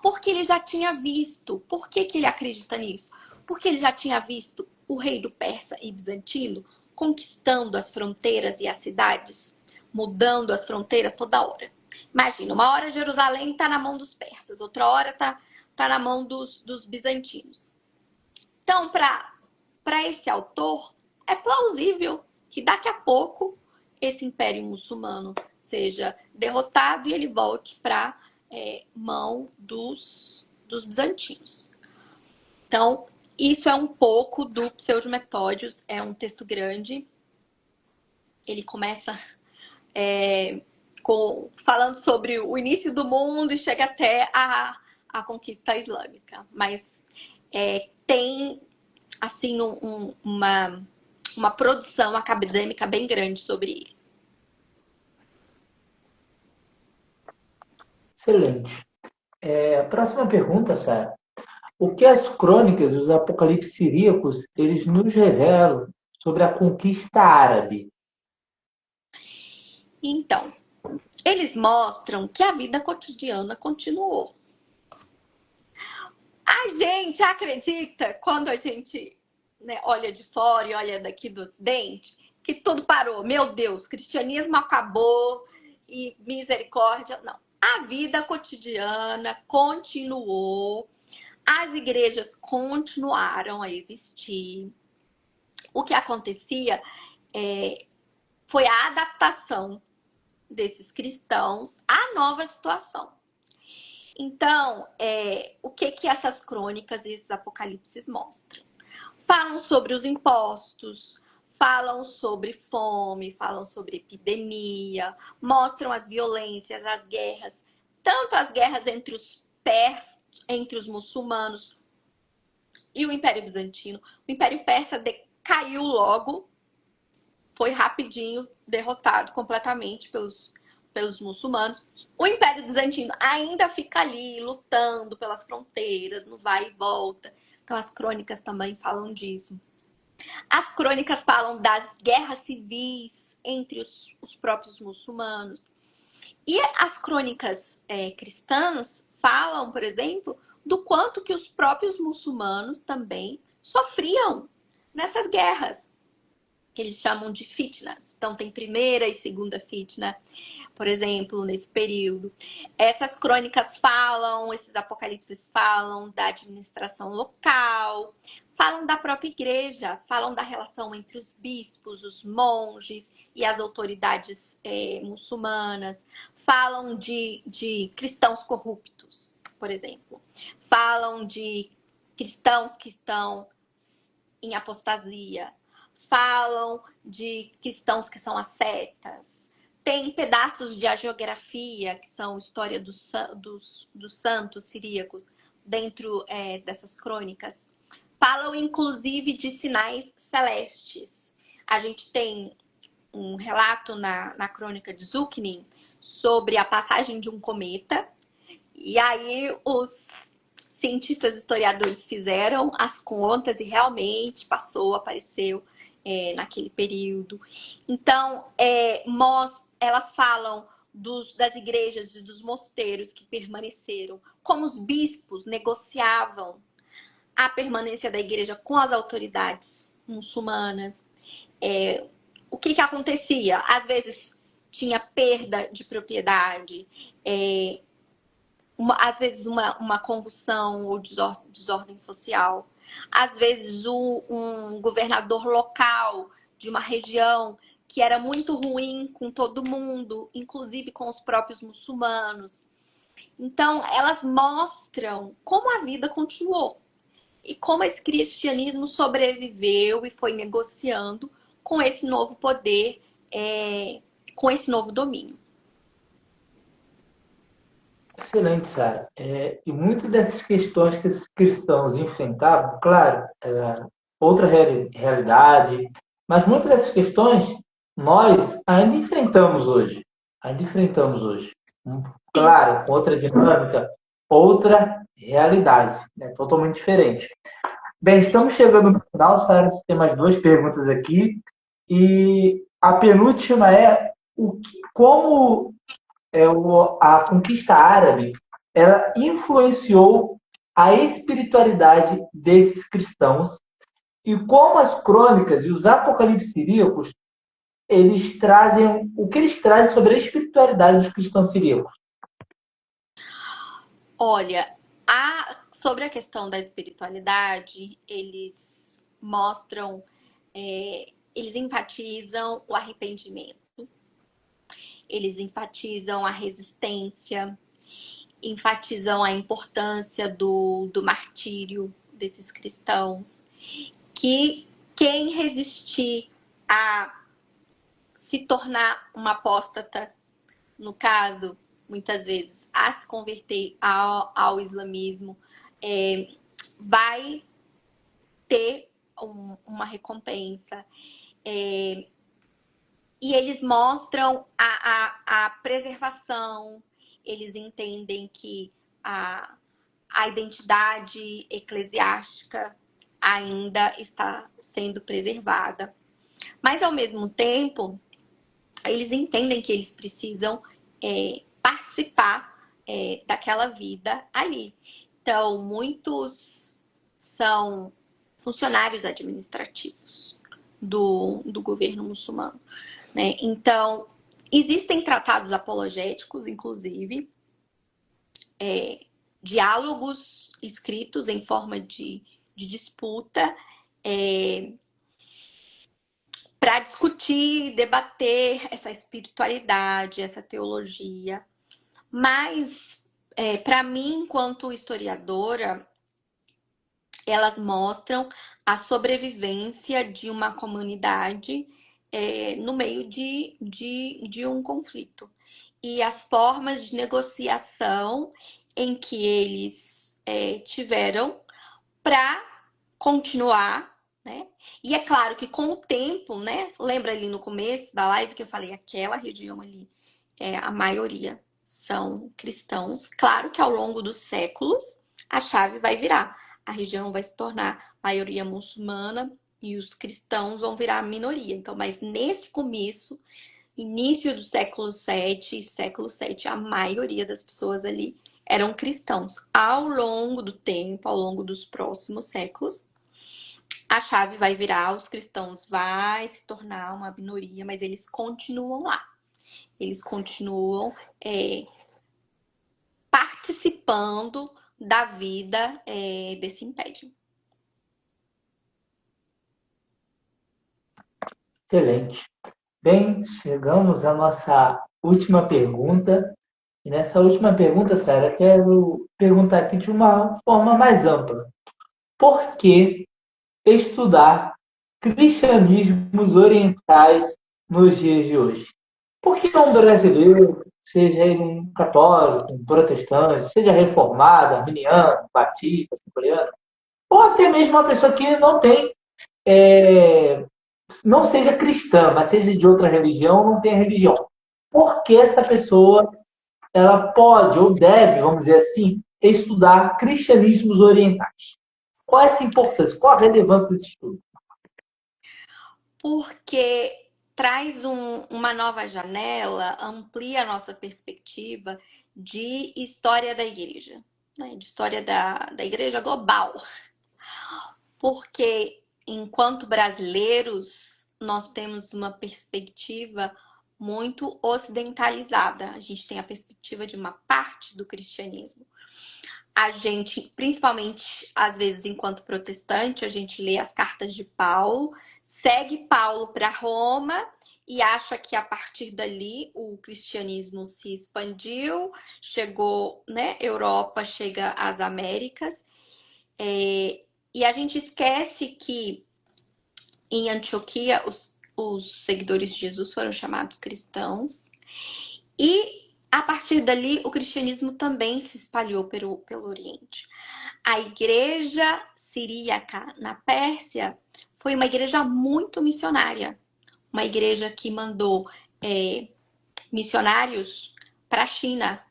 A: porque ele já tinha visto. Por que ele acredita nisso? Porque ele já tinha visto o rei do Persa e bizantino conquistando as fronteiras e as cidades, mudando as fronteiras toda hora. Imagina, uma hora Jerusalém está na mão dos persas, outra hora está na mão dos bizantinos. Então, para esse autor, é plausível que daqui a pouco esse império muçulmano seja derrotado e ele volte para mão dos bizantinos. Então, isso é um pouco do Pseudo-Metódios, é um texto grande. Ele começa falando sobre o início do mundo e chega até a conquista islâmica. Mas tem, assim, uma produção acadêmica bem grande sobre ele.
B: Excelente. A próxima pergunta, Sara. O que as crônicas dos Apocalipse siríacos eles nos revelam sobre a conquista árabe?
A: Então, eles mostram que a vida cotidiana continuou. A gente acredita, quando a gente olha de fora e olha daqui do Ocidente, que tudo parou. Meu Deus, cristianismo acabou e misericórdia. Não. A vida cotidiana continuou. As igrejas continuaram a existir. O que acontecia foi a adaptação desses cristãos à nova situação. Então, o que essas crônicas e esses apocalipses mostram? Falam sobre os impostos, falam sobre fome, falam sobre epidemia, mostram as violências, as guerras, tanto as guerras entre os muçulmanos e o Império Bizantino. O Império Persa caiu logo, foi rapidinho derrotado completamente pelos muçulmanos. O Império Bizantino ainda fica ali lutando pelas fronteiras, no vai e volta. Então as crônicas também falam disso. As crônicas falam das guerras civis entre os próprios muçulmanos. E as crônicas cristãs falam, por exemplo, do quanto que os próprios muçulmanos também sofriam nessas guerras, que eles chamam de fitnas. Então tem primeira e segunda fitna, por exemplo, nesse período. Essas crônicas falam, esses apocalipses falam da administração local, falam da própria igreja, falam da relação entre os bispos, os monges e as autoridades muçulmanas, falam de cristãos corruptos, por exemplo, falam de cristãos que estão em apostasia, falam de cristãos que são ascetas. Tem pedaços de hagiografia, que são história dos santos siríacos, dentro dessas crônicas. Falam, inclusive, de sinais celestes. A gente tem um relato na crônica de Zucnin sobre a passagem de um cometa. E aí os cientistas historiadores fizeram as contas e realmente passou, apareceu naquele período. Então, elas falam das igrejas e dos mosteiros que permaneceram, como os bispos negociavam a permanência da igreja com as autoridades muçulmanas. O que acontecia? Às vezes tinha perda de propriedade, às vezes uma convulsão ou desordem social. Às vezes um governador local de uma região que era muito ruim com todo mundo, inclusive com os próprios muçulmanos. Então, elas mostram como a vida continuou e como esse cristianismo sobreviveu e foi negociando com esse novo poder, com esse novo domínio.
B: Excelente, Sara. E muitas dessas questões que esses cristãos enfrentavam, claro, outra realidade, mas muitas dessas questões nós ainda enfrentamos hoje. Ainda enfrentamos hoje. Claro, com outra dinâmica, outra realidade, né? Totalmente diferente. Bem, estamos chegando no final, Sara. Tem mais duas perguntas aqui. E a penúltima é como a conquista árabe ela influenciou a espiritualidade desses cristãos e como as crônicas e os apocalipses siríacos eles trazem o que eles trazem sobre a espiritualidade dos cristãos siríacos.
A: Olha, sobre a questão da espiritualidade, eles mostram, eles enfatizam o arrependimento, eles enfatizam a resistência, enfatizam a importância do martírio desses cristãos, que quem resistir a se tornar uma apóstata, no caso, muitas vezes, a se converter ao islamismo, vai ter uma recompensa. E eles mostram a preservação, eles entendem que a identidade eclesiástica ainda está sendo preservada. Mas, ao mesmo tempo, eles entendem que eles precisam participar daquela vida ali. Então, muitos são funcionários administrativos do governo muçulmano, né? Então, existem tratados apologéticos, inclusive, diálogos escritos em forma de disputa, para discutir, debater essa espiritualidade, essa teologia. Mas, para mim, enquanto historiadora, elas mostram a sobrevivência de uma comunidade no meio de um conflito. E as formas de negociação em que eles tiveram para continuar, né? E é claro que com o tempo, né? Lembra ali no começo da live que eu falei, aquela região ali, a maioria são cristãos. Claro que ao longo dos séculos a chave vai virar. A região vai se tornar maioria muçulmana e os cristãos vão virar minoria. Então, mas nesse começo, início do século VII, a maioria das pessoas ali eram cristãos. Ao longo do tempo, ao longo dos próximos séculos, a chave vai virar, os cristãos vai se tornar uma minoria, mas eles continuam lá. Eles continuam participando da vida desse império.
B: Excelente. Bem, chegamos à nossa última pergunta. E nessa última pergunta, Sara, quero perguntar aqui de uma forma mais ampla. Por que estudar cristianismos orientais nos dias de hoje? Por que não um brasileiro, seja ele um católico, um protestante, seja reformado, arminiano, batista, assembleano, ou até mesmo uma pessoa que não tem, não seja cristã, mas seja de outra religião, não tenha religião. por que essa pessoa ela pode ou deve, vamos dizer assim, estudar cristianismos orientais? Qual é essa importância? Qual a relevância desse estudo?
A: Porque traz uma nova janela, amplia a nossa perspectiva de história da igreja, né? De história da igreja global. Porque enquanto brasileiros, nós temos uma perspectiva muito ocidentalizada. A gente tem a perspectiva de uma parte do cristianismo. A gente, principalmente às vezes enquanto protestante, a gente lê as cartas de Paulo, segue Paulo para Roma e acha que a partir dali o cristianismo se expandiu, chegou, né, Europa, chega às Américas. E a gente esquece que em Antioquia os seguidores de Jesus foram chamados cristãos. E a partir dali o cristianismo também se espalhou pelo Oriente. A igreja siríaca na Pérsia foi uma igreja muito missionária. Uma igreja que mandou missionários para a China,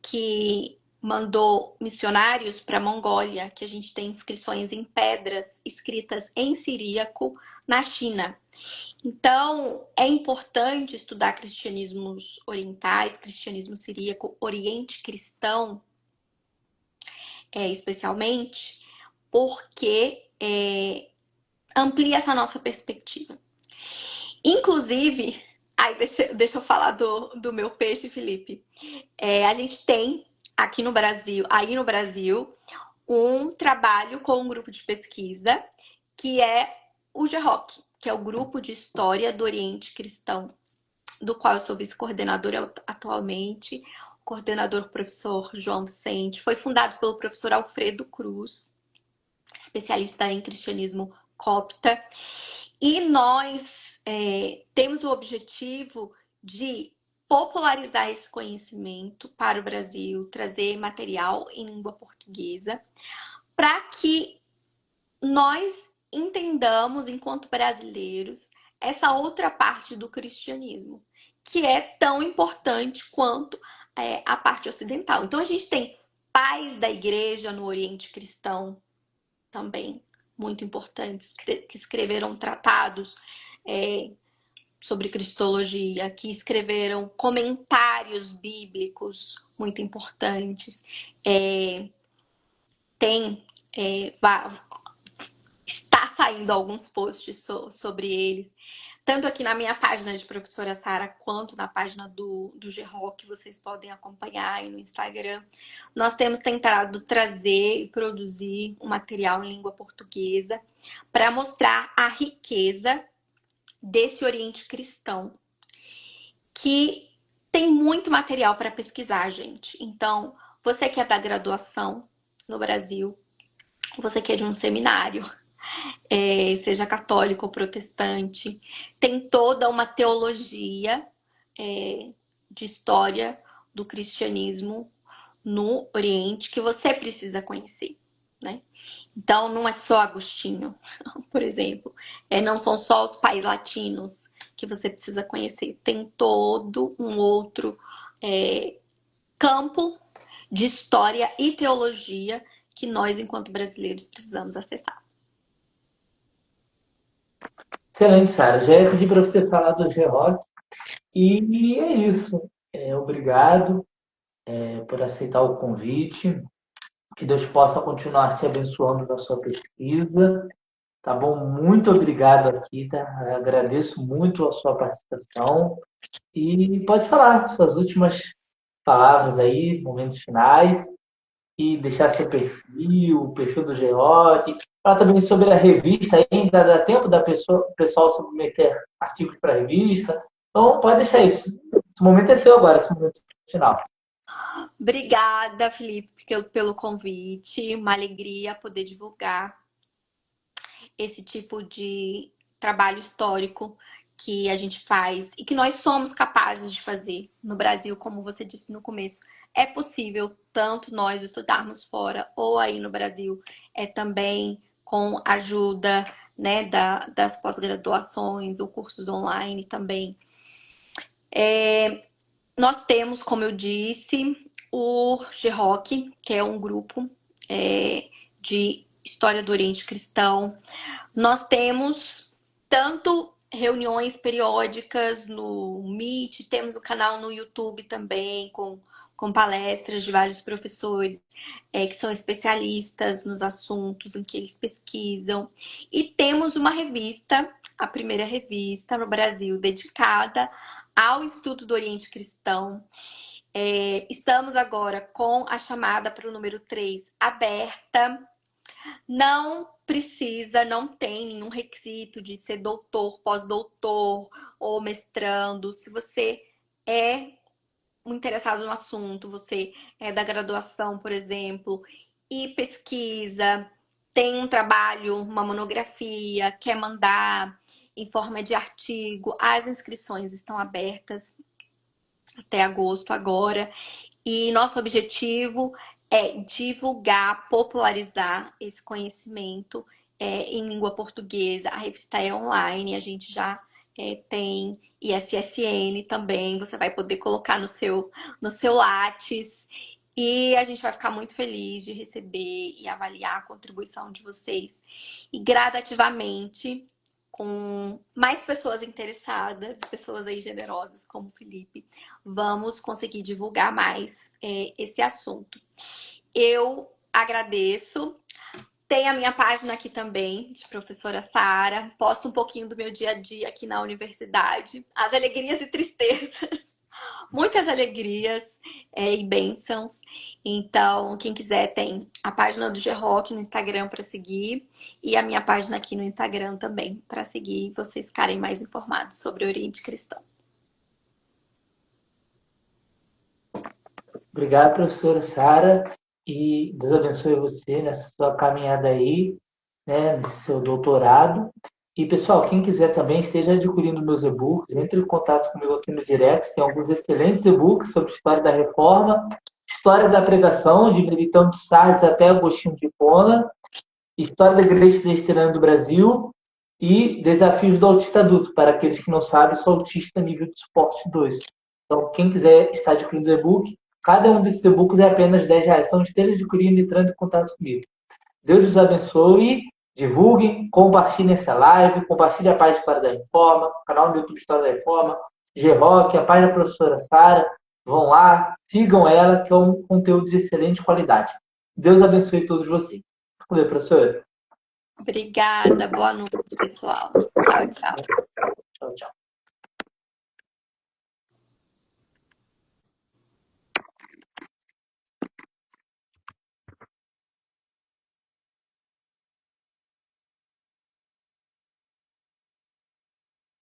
A: que mandou missionários para a Mongólia, que a gente tem inscrições em pedras escritas em siríaco na China. Então, é importante estudar cristianismos orientais, cristianismo siríaco, oriente cristão, especialmente, porque amplia essa nossa perspectiva. Inclusive, aí deixa eu falar do meu peixe, Felipe. A gente tem aqui no Brasil, aí no Brasil, um trabalho com um grupo de pesquisa que é o GEROC, que é o Grupo de História do Oriente Cristão, do qual eu sou vice-coordenadora atualmente, o coordenador professor João Vicente. Foi fundado pelo professor Alfredo Cruz, especialista em cristianismo copta. E nós temos o objetivo de popularizar esse conhecimento para o Brasil, trazer material em língua portuguesa, para que nós entendamos, enquanto brasileiros, essa outra parte do cristianismo, que é tão importante quanto a parte ocidental. Então, a gente tem pais da igreja no Oriente Cristão também, muito importantes, que escreveram tratados sobre cristologia, que escreveram comentários bíblicos muito importantes. Tem está saindo alguns posts sobre eles, tanto aqui na minha página de professora Sara, quanto na página do GEROC, que vocês podem acompanhar aí no Instagram. Nós temos tentado trazer e produzir um material em língua portuguesa para mostrar a riqueza desse Oriente cristão, que tem muito material para pesquisar, gente. Então, você que é da graduação no Brasil, você que é de um seminário, seja católico ou protestante, tem toda uma teologia de história do cristianismo no Oriente que você precisa conhecer, né? Então, não é só Agostinho, por exemplo. Não são só os pais latinos que você precisa conhecer. Tem todo um outro campo de história e teologia que nós, enquanto brasileiros, precisamos acessar.
B: Excelente, Sara. Já ia pedir para você falar do GEROC. E é isso. Obrigado por aceitar o convite. Que Deus possa continuar te abençoando na sua pesquisa. Tá bom? Muito obrigado aqui, tá? Agradeço muito a sua participação. E pode falar suas últimas palavras aí, momentos finais, e deixar seu perfil, o perfil do Geode, falar também sobre a revista, ainda dá tempo da pessoa, o pessoal submeter artigos para a revista. Então, pode deixar isso. Esse momento é seu agora, esse momento final.
A: Obrigada, Felipe, pelo convite. Uma alegria poder divulgar esse tipo de trabalho histórico que a gente faz e que nós somos capazes de fazer no Brasil, como você disse no começo. É possível tanto nós estudarmos fora ou aí no Brasil, também com ajuda, né, das pós-graduações ou cursos online também. Nós temos, como eu disse, o GROC, que é um grupo de História do Oriente Cristão. Nós temos tanto reuniões periódicas no Meet, temos o canal no YouTube também, com palestras de vários professores que são especialistas nos assuntos em que eles pesquisam. E temos uma revista, a primeira revista no Brasil dedicada ao estudo do Oriente Cristão. Estamos agora com a chamada para o número 3 aberta. Não precisa, não tem nenhum requisito de ser doutor, pós-doutor ou mestrando. Se você é interessado no assunto, você é da graduação, por exemplo, e pesquisa, tem um trabalho, uma monografia, quer mandar em forma de artigo, as inscrições estão abertas até agosto agora. E nosso objetivo é divulgar, popularizar esse conhecimento em língua portuguesa. A revista é online, a gente já tem ISSN também, você vai poder colocar no seu Lattes. E a gente vai ficar muito feliz de receber e avaliar a contribuição de vocês. E gradativamente, com mais pessoas interessadas, pessoas aí generosas como o Felipe, vamos conseguir divulgar mais esse assunto. Eu agradeço. Tem a minha página aqui também, de professora Sara. Posto um pouquinho do meu dia a dia aqui na universidade. As alegrias e tristezas. Muitas alegrias e bênçãos. Então, quem quiser tem a página do GROC no Instagram para seguir e a minha página aqui no Instagram também para seguir e vocês ficarem mais informados sobre o Oriente Cristão.
B: Obrigado, professora Sara, e Deus abençoe você nessa sua caminhada aí, né, nesse seu doutorado. E, pessoal, quem quiser também esteja adquirindo meus e-books, entre em contato comigo aqui no direct, tem alguns excelentes e-books sobre história da reforma, história da pregação, de Militão de Sardes até Agostinho de Hipona, história da Igreja Presbiteriana do Brasil e desafios do autista adulto, para aqueles que não sabem, sou autista nível de suporte 2. Então, quem quiser estar adquirindo e-book, cada um desses e-books é apenas R$10. Então, esteja adquirindo e entrando em contato comigo. Deus os abençoe. Divulguem, compartilhem essa live, compartilhem a página História da Reforma, o canal do YouTube História da Reforma, GROC, a página da professora Sara. Vão lá, sigam ela, que é um conteúdo de excelente qualidade. Deus abençoe todos vocês. Valeu, professora.
A: Obrigada, boa noite, pessoal. Tchau, tchau.